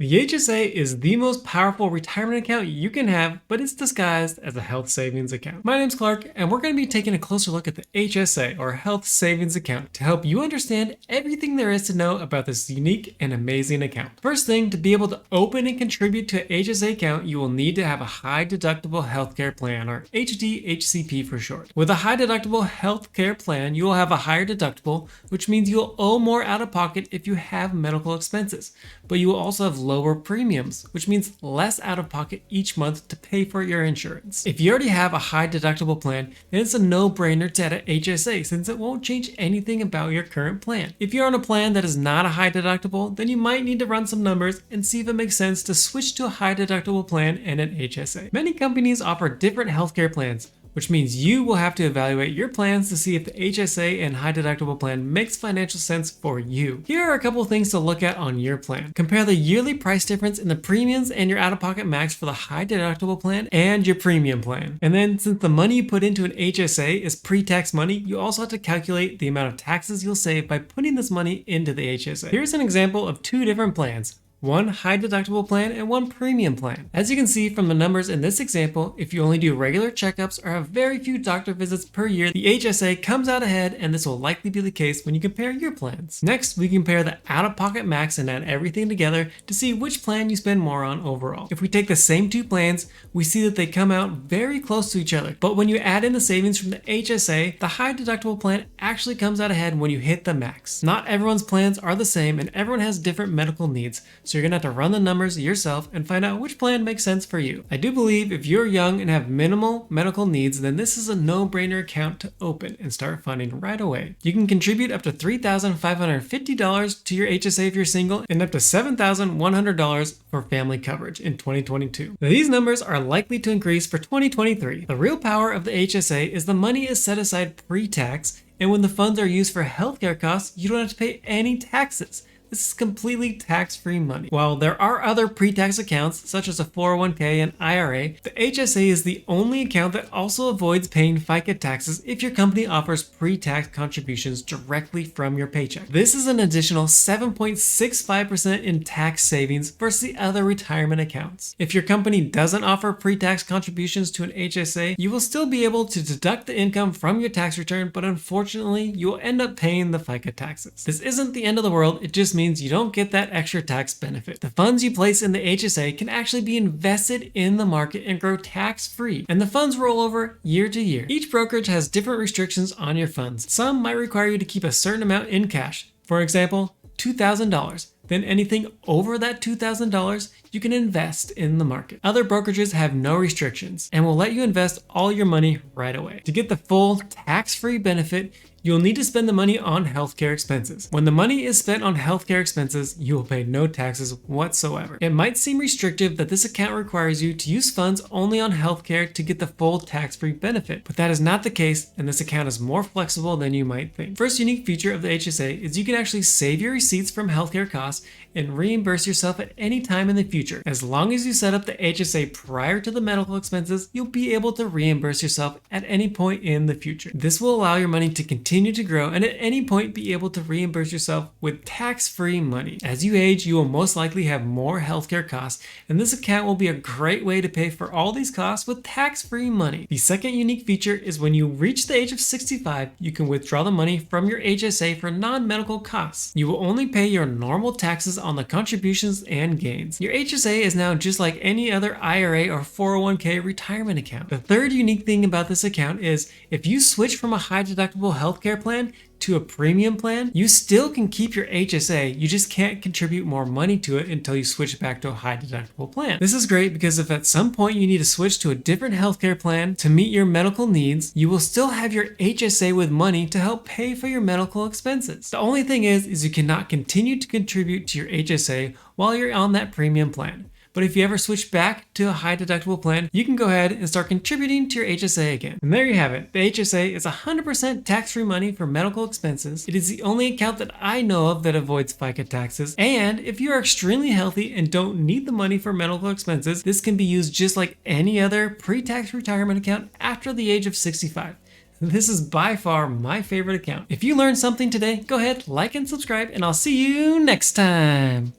The HSA is the most powerful retirement account you can have, but it's disguised as a health savings account. My name's Clark, and we're going to be taking a closer look at the HSA, or Health Savings Account, to help you understand everything there is to know about this unique and amazing account. First thing, to be able to open and contribute to an HSA account, you will need to have a high deductible healthcare plan, or HDHCP for short. With a high deductible healthcare plan, you will have a higher deductible, which means you'll owe more out of pocket if you have medical expenses, but you will also have lower premiums, which means less out of pocket each month to pay for your insurance. If you already have a high deductible plan, then it's a no-brainer to add an HSA since it won't change anything about your current plan. If you're on a plan that is not a high deductible, then you might need to run some numbers and see if it makes sense to switch to a high deductible plan and an HSA. Many companies offer different healthcare plans, which means you will have to evaluate your plans to see if the HSA and high deductible plan makes financial sense for you. Here are a couple things to look at on your plan. Compare the yearly price difference in the premiums and your out-of-pocket max for the high deductible plan and your premium plan. And then, since the money you put into an HSA is pre-tax money, you also have to calculate the amount of taxes you'll save by putting this money into the HSA. Here's an example of two different plans. One high deductible plan and one premium plan. As you can see from the numbers in this example, if you only do regular checkups or have very few doctor visits per year, the HSA comes out ahead, and this will likely be the case when you compare your plans. Next, we compare the out-of-pocket max and add everything together to see which plan you spend more on overall. If we take the same two plans, we see that they come out very close to each other, but when you add in the savings from the HSA, the high deductible plan actually comes out ahead when you hit the max. Not everyone's plans are the same, and everyone has different medical needs, so you're gonna have to run the numbers yourself and find out which plan makes sense for you. I do believe if you're young and have minimal medical needs, then this is a no-brainer account to open and start funding right away. You can contribute up to $3,550 to your HSA if you're single, and up to $7,100 for family coverage in 2022. Now, these numbers are likely to increase for 2023. The real power of the HSA is the money is set aside pre-tax, and when the funds are used for healthcare costs, you don't have to pay any taxes. This is completely tax-free money. While there are other pre-tax accounts, such as a 401k and IRA, the HSA is the only account that also avoids paying FICA taxes if your company offers pre-tax contributions directly from your paycheck. This is an additional 7.65% in tax savings versus the other retirement accounts. If your company doesn't offer pre-tax contributions to an HSA, you will still be able to deduct the income from your tax return, but unfortunately, you will end up paying the FICA taxes. This isn't the end of the world, it just means you don't get that extra tax benefit. The funds you place in the HSA can actually be invested in the market and grow tax-free, and the funds roll over year to year. Each brokerage has different restrictions on your funds. Some might require you to keep a certain amount in cash. For example, $2,000. Then anything over that $2,000, you can invest in the market. Other brokerages have no restrictions and will let you invest all your money right away. To get the full tax-free benefit, you'll need to spend the money on healthcare expenses. When the money is spent on healthcare expenses, you will pay no taxes whatsoever. It might seem restrictive that this account requires you to use funds only on healthcare to get the full tax-free benefit, but that is not the case, and this account is more flexible than you might think. First unique feature of the HSA is you can actually save your receipts from healthcare costs and reimburse yourself at any time in the future. As long as you set up the HSA prior to the medical expenses, you'll be able to reimburse yourself at any point in the future. This will allow your money to continue to grow and at any point be able to reimburse yourself with tax-free money. As you age, you will most likely have more healthcare costs, and this account will be a great way to pay for all these costs with tax-free money. The second unique feature is when you reach the age of 65, you can withdraw the money from your HSA for non-medical costs. You will only pay your normal taxes on the contributions and gains. Your HSA is now just like any other IRA or 401k retirement account. The third unique thing about this account is if you switch from a high deductible healthcare plan to a premium plan, you still can keep your HSA, you just can't contribute more money to it until you switch back to a high deductible plan. This is great because if at some point you need to switch to a different healthcare plan to meet your medical needs, you will still have your HSA with money to help pay for your medical expenses. The only thing is you cannot continue to contribute to your HSA while you're on that premium plan. But if you ever switch back to a high deductible plan, you can go ahead and start contributing to your HSA again. And there you have it. The HSA is 100% tax-free money for medical expenses. It is the only account that I know of that avoids FICA taxes. And if you are extremely healthy and don't need the money for medical expenses, this can be used just like any other pre-tax retirement account after the age of 65. This is by far my favorite account. If you learned something today, go ahead, like and subscribe, and I'll see you next time.